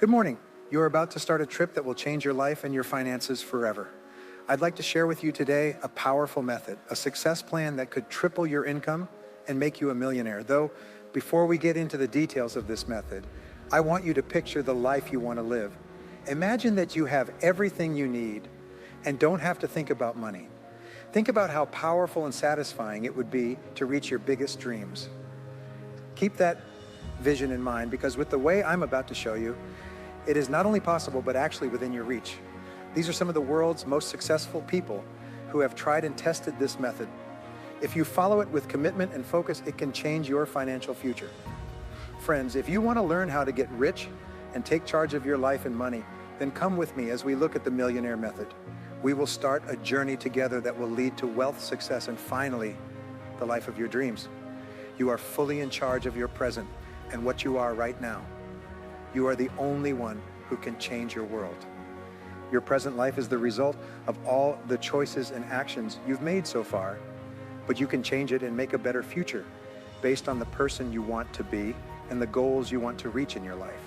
Good morning. You are about to start a trip that will change your life and your finances forever. I'd like to share with you today a powerful method, a success plan that could triple your income and make you a millionaire. Though, before we get into the details of this method, I want you to picture the life you want to live. Imagine that you have everything you need and don't have to think about money. Think about how powerful and satisfying it would be to reach your biggest dreams. Keep that vision in mind, because with the way I'm about to show you, it is not only possible, but actually within your reach. These are some of the world's most successful people who have tried and tested this method. If you follow it with commitment and focus, it can change your financial future. Friends, if you want to learn how to get rich and take charge of your life and money, then come with me as we look at the millionaire method. We will start a journey together that will lead to wealth, success, and finally, the life of your dreams. You are fully in charge of your present and what you are right now. You are the only one who can change your world. Your present life is the result of all the choices and actions you've made so far, but you can change it and make a better future based on the person you want to be and the goals you want to reach in your life.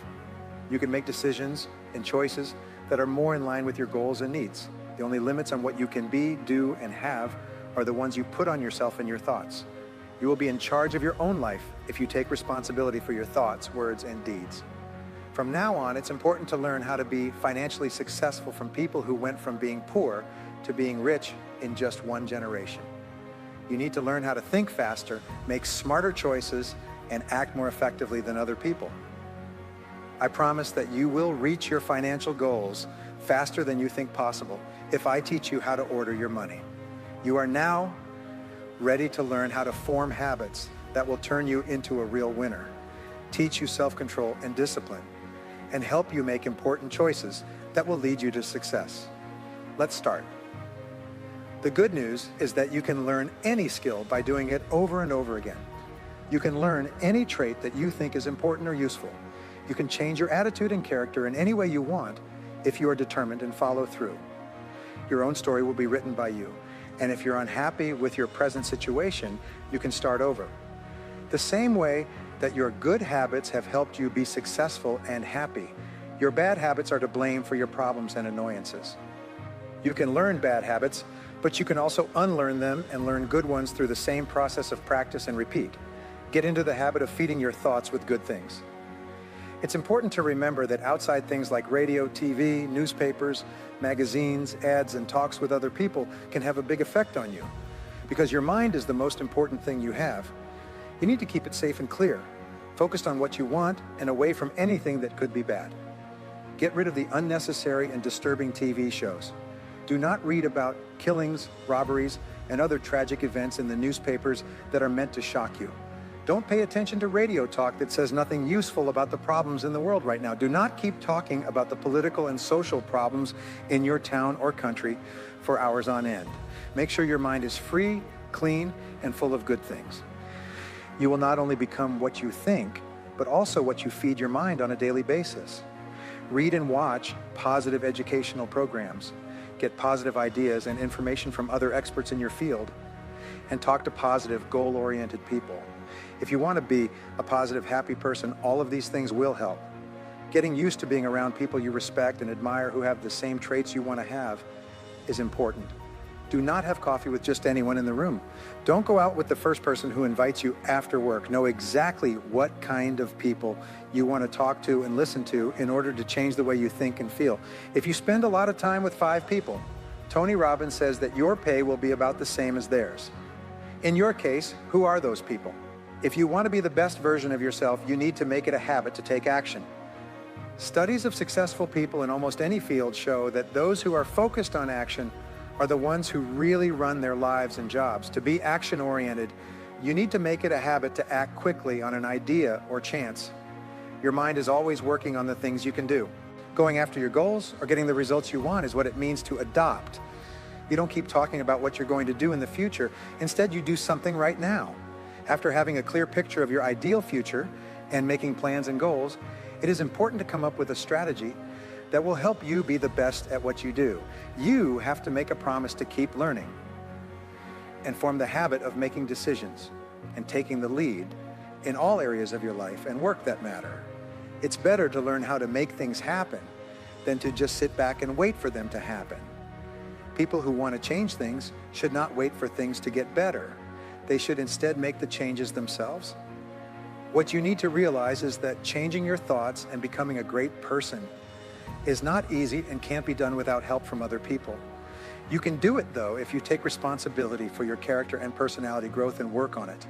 You can make decisions and choices that are more in line with your goals and needs. The only limits on what you can be, do, and have are the ones you put on yourself and your thoughts. You will be in charge of your own life if you take responsibility for your thoughts, words, and deeds. From now on, it's important to learn how to be financially successful from people who went from being poor to being rich in just one generation. You need to learn how to think faster, make smarter choices, and act more effectively than other people. I promise that you will reach your financial goals faster than you think possible if I teach you how to order your money. You are now ready to learn how to form habits that will turn you into a real winner, teach you self-control and discipline, and help you make important choices that will lead you to success. Let's start. The good news is that you can learn any skill by doing it over and over again. You can learn any trait that you think is important or useful. You can change your attitude and character in any way you want if you are determined and follow through. Your own story will be written by you. And if you're unhappy with your present situation, you can start over. The same way that your good habits have helped you be successful and happy, your bad habits are to blame for your problems and annoyances. You can learn bad habits, but you can also unlearn them and learn good ones through the same process of practice and repeat. Get into the habit of feeding your thoughts with good things. It's important to remember that outside things like radio, TV, newspapers, magazines, ads, and talks with other people can have a big effect on you. Because your mind is the most important thing you have, you need to keep it safe and clear, focused on what you want and away from anything that could be bad. Get rid of the unnecessary and disturbing TV shows. Do not read about killings, robberies, and other tragic events in the newspapers that are meant to shock you. Don't pay attention to radio talk that says nothing useful about the problems in the world right now. Do not keep talking about the political and social problems in your town or country for hours on end. Make sure your mind is free, clean, and full of good things. You will not only become what you think, but also what you feed your mind on a daily basis. Read and watch positive educational programs. Get positive ideas and information from other experts in your field. And talk to positive, goal-oriented people. If you want to be a positive, happy person, all of these things will help. Getting used to being around people you respect and admire who have the same traits you want to have is important. Do not have coffee with just anyone in the room. Don't go out with the first person who invites you after work. Know exactly what kind of people you want to talk to and listen to in order to change the way you think and feel. If you spend a lot of time with 5 people, Tony Robbins says that your pay will be about the same as theirs. In your case, who are those people? If you want to be the best version of yourself, you need to make it a habit to take action. Studies of successful people in almost any field show that those who are focused on action are the ones who really run their lives and jobs. To be action-oriented, you need to make it a habit to act quickly on an idea or chance. Your mind is always working on the things you can do. Going after your goals or getting the results you want is what it means to adopt. You don't keep talking about what you're going to do in the future. Instead, you do something right now. After having a clear picture of your ideal future and making plans and goals, it is important to come up with a strategy that will help you be the best at what you do. You have to make a promise to keep learning and form the habit of making decisions and taking the lead in all areas of your life and work that matter. It's better to learn how to make things happen than to just sit back and wait for them to happen. People who want to change things should not wait for things to get better. They should instead make the changes themselves. What you need to realize is that changing your thoughts and becoming a great person is not easy and can't be done without help from other people. You can do it, though, if you take responsibility for your character and personality growth and work on it.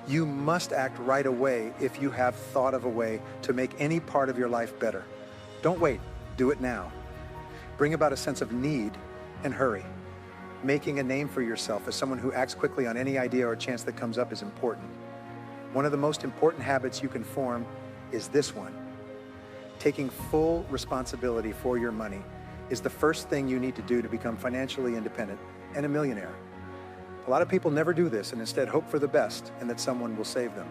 You must act right away if you have thought of a way to make any part of your life better. Don't wait. Do it now. Bring about a sense of need and hurry. Making a name for yourself as someone who acts quickly on any idea or chance that comes up is important. One of the most important habits you can form is this one. Taking full responsibility for your money is the first thing you need to do to become financially independent and a millionaire. A lot of people never do this and instead hope for the best and that someone will save them.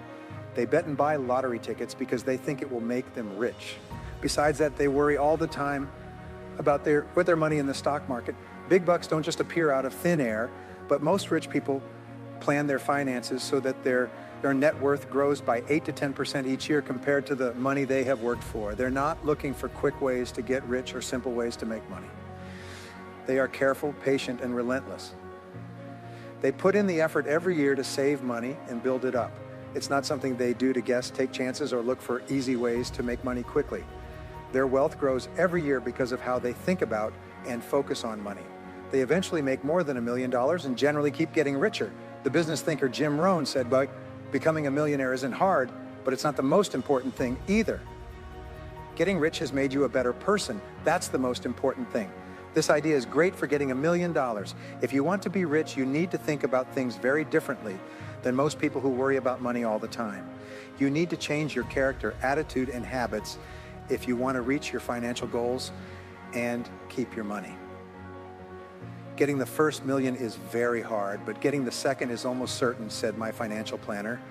They bet and buy lottery tickets because they think it will make them rich. Besides that, they worry all the time about with their money in the stock market. Big bucks don't just appear out of thin air, but most rich people plan their finances so that their net worth grows by 8 to 10% each year compared to the money they have worked for. They're not looking for quick ways to get rich or simple ways to make money. They are careful, patient, and relentless. They put in the effort every year to save money and build it up. It's not something they do to guess, take chances, or look for easy ways to make money quickly. Their wealth grows every year because of how they think about and focus on money. They eventually make more than $1 million and generally keep getting richer. The business thinker Jim Rohn said, "But becoming a millionaire isn't hard, but it's not the most important thing either." Getting rich has made you a better person. That's the most important thing. This idea is great for getting $1 million. If you want to be rich, you need to think about things very differently than most people who worry about money all the time. You need to change your character, attitude, and habits if you want to reach your financial goals and keep your money. Getting the first million is very hard, but getting the second is almost certain, said my financial planner.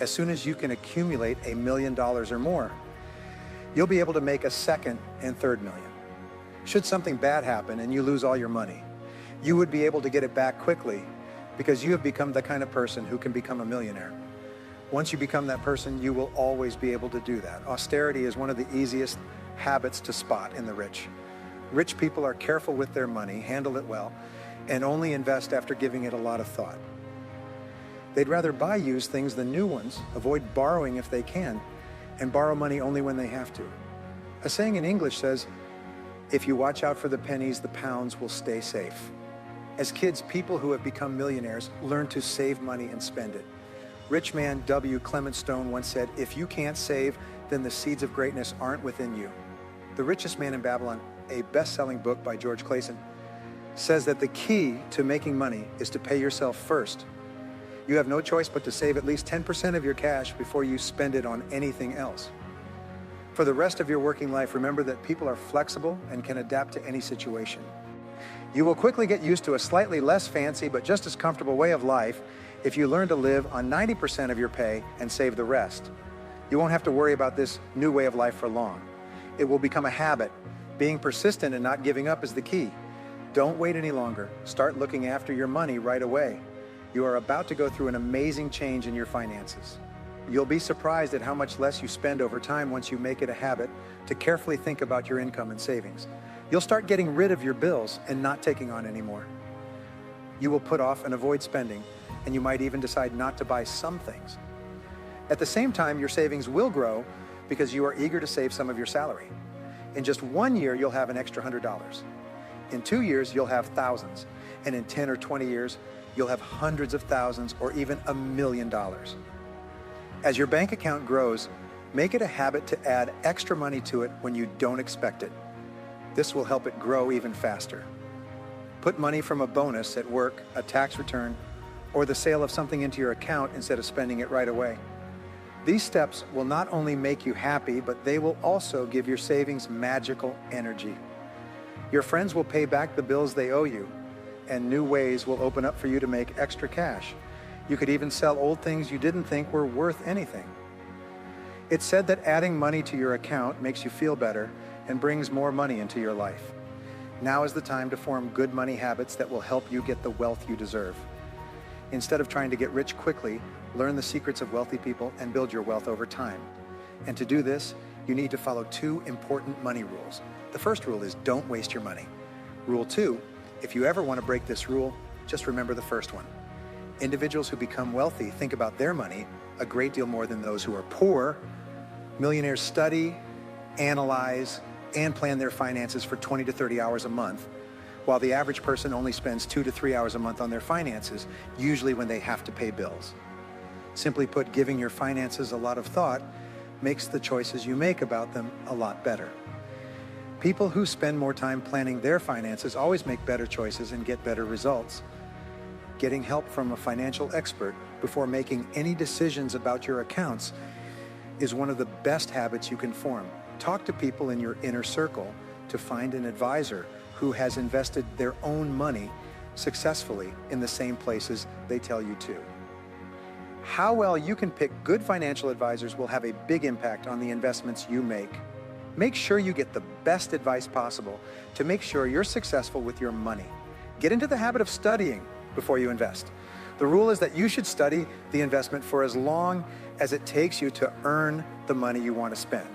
As soon as you can accumulate $1 million or more, you'll be able to make a second and third million. Should something bad happen and you lose all your money, you would be able to get it back quickly because you have become the kind of person who can become a millionaire. Once you become that person, you will always be able to do that. Austerity is one of the easiest habits to spot in the rich. Rich people are careful with their money, handle it well, and only invest after giving it a lot of thought. They'd rather buy used things than new ones, avoid borrowing if they can, and borrow money only when they have to. A saying in English says, "If you watch out for the pennies, the pounds will stay safe." As kids, people who have become millionaires learn to save money and spend it. Rich man W. Clement Stone once said, "If you can't save, then the seeds of greatness aren't within you." The Richest Man in Babylon, a best-selling book by George Clason, says that the key to making money is to pay yourself first. You have no choice but to save at least 10% of your cash before you spend it on anything else. For the rest of your working life, remember that people are flexible and can adapt to any situation. You will quickly get used to a slightly less fancy but just as comfortable way of life if you learn to live on 90% of your pay and save the rest. You won't have to worry about this new way of life for long. It will become a habit. Being persistent and not giving up is the key. Don't wait any longer. Start looking after your money right away. You are about to go through an amazing change in your finances. You'll be surprised at how much less you spend over time once you make it a habit to carefully think about your income and savings. You'll start getting rid of your bills and not taking on any more. You will put off and avoid spending, and you might even decide not to buy some things. At the same time, your savings will grow because you are eager to save some of your salary. In just 1 year, you'll have an extra $100. In 2 years, you'll have thousands. And in 10 or 20 years, you'll have hundreds of thousands or even $1 million. As your bank account grows, make it a habit to add extra money to it when you don't expect it. This will help it grow even faster. Put money from a bonus at work, a tax return, or the sale of something into your account instead of spending it right away. These steps will not only make you happy, but they will also give your savings magical energy. Your friends will pay back the bills they owe you, and new ways will open up for you to make extra cash. You could even sell old things you didn't think were worth anything. It's said that adding money to your account makes you feel better and brings more money into your life. Now is the time to form good money habits that will help you get the wealth you deserve. Instead of trying to get rich quickly, learn the secrets of wealthy people and build your wealth over time. And to do this, you need to follow two important money rules. The first rule is don't waste your money. Rule 2, if you ever want to break this rule, just remember the first one. Individuals who become wealthy think about their money a great deal more than those who are poor. Millionaires study, analyze, and plan their finances for 20 to 30 hours a month, while the average person only spends 2 to 3 hours a month on their finances, usually when they have to pay bills. Simply put, giving your finances a lot of thought makes the choices you make about them a lot better. People who spend more time planning their finances always make better choices and get better results. Getting help from a financial expert before making any decisions about your accounts is one of the best habits you can form. Talk to people in your inner circle to find an advisor who has invested their own money successfully in the same places they tell you to. How well you can pick good financial advisors will have a big impact on the investments you make. Make sure you get the best advice possible to make sure you're successful with your money. Get into the habit of studying before you invest. The rule is that you should study the investment for as long as it takes you to earn the money you want to spend.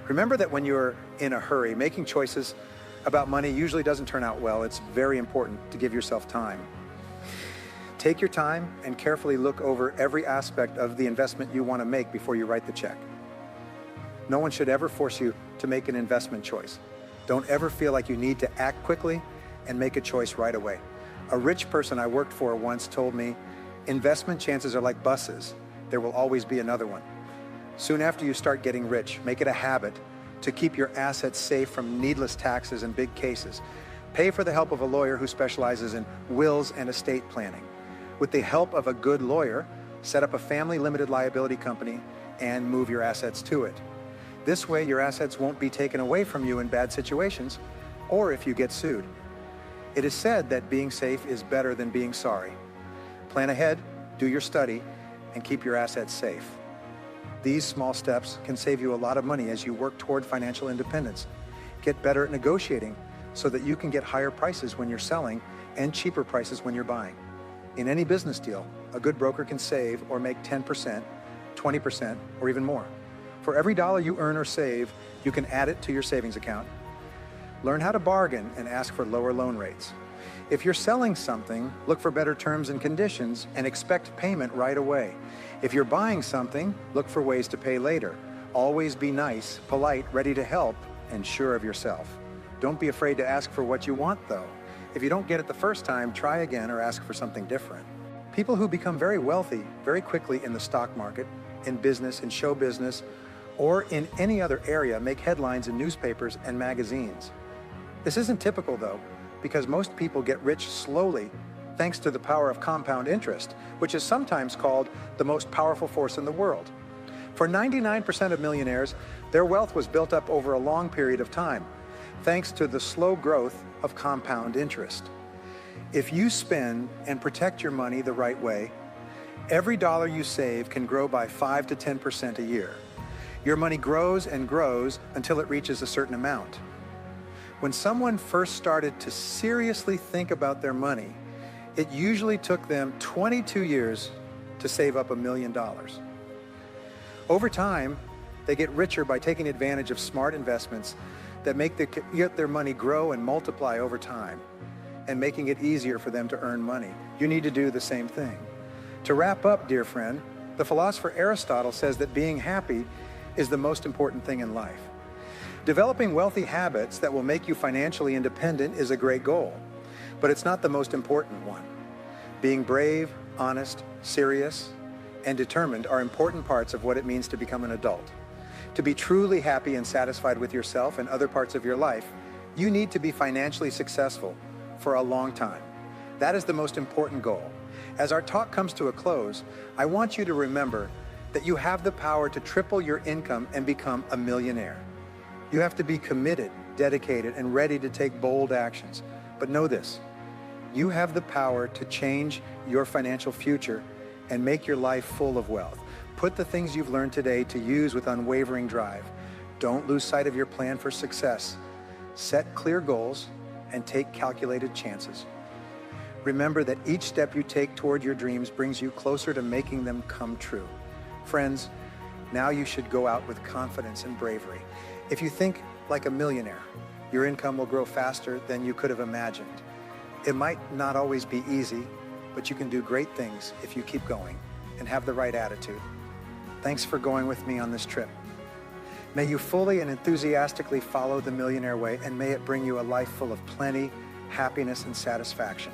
Remember that when you're in a hurry, making choices about money usually doesn't turn out well. It's very important to give yourself time. Take your time and carefully look over every aspect of the investment you want to make before you write the check. No one should ever force you to make an investment choice. Don't ever feel like you need to act quickly and make a choice right away. A rich person I worked for once told me, investment chances are like buses. There will always be another one. Soon after you start getting rich, make it a habit to keep your assets safe from needless taxes and big cases. Pay for the help of a lawyer who specializes in wills and estate planning. With the help of a good lawyer, set up a family limited liability company and move your assets to it. This way, your assets won't be taken away from you in bad situations or if you get sued. It is said that being safe is better than being sorry. Plan ahead, do your study, and keep your assets safe. These small steps can save you a lot of money as you work toward financial independence. Get better at negotiating so that you can get higher prices when you're selling and cheaper prices when you're buying. In any business deal, a good broker can save or make 10%, 20%, or even more. For every dollar you earn or save, you can add it to your savings account. Learn how to bargain and ask for lower loan rates. If you're selling something, look for better terms and conditions and expect payment right away. If you're buying something, look for ways to pay later. Always be nice, polite, ready to help, and sure of yourself. Don't be afraid to ask for what you want, though. If you don't get it the first time, try again or ask for something different. People who become very wealthy very quickly in the stock market, in business, in show business, or in any other area make headlines in newspapers and magazines. This isn't typical, though, because most people get rich slowly thanks to the power of compound interest, which is sometimes called the most powerful force in the world. For 99% of millionaires, their wealth was built up over a long period of time, thanks to the slow growth of compound interest. If you spend and protect your money the right way, every dollar you save can grow by 5 to 10% a year. Your money grows and grows until it reaches a certain amount. When someone first started to seriously think about their money, it usually took them 22 years to save up $1 million. Over time, they get richer by taking advantage of smart investments that make their money grow and multiply over time, and making it easier for them to earn money. You need to do the same thing. To wrap up, dear friend, the philosopher Aristotle says that being happy is the most important thing in life. Developing wealthy habits that will make you financially independent is a great goal, but it's not the most important one. Being brave, honest, serious, and determined are important parts of what it means to become an adult. To be truly happy and satisfied with yourself and other parts of your life, you need to be financially successful for a long time. That is the most important goal. As our talk comes to a close, I want you to remember that you have the power to triple your income and become a millionaire. You have to be committed, dedicated, and ready to take bold actions. But know this, you have the power to change your financial future and make your life full of wealth. Put the things you've learned today to use with unwavering drive. Don't lose sight of your plan for success. Set clear goals and take calculated chances. Remember that each step you take toward your dreams brings you closer to making them come true. Friends, Now you should go out with confidence and bravery. If you think like a millionaire, your income will grow faster than you could have imagined. It might not always be easy, but you can do great things if you keep going and have the right attitude. Thanks for going with me on this trip. May you fully and enthusiastically follow the millionaire way, and may it bring you a life full of plenty, happiness, and satisfaction.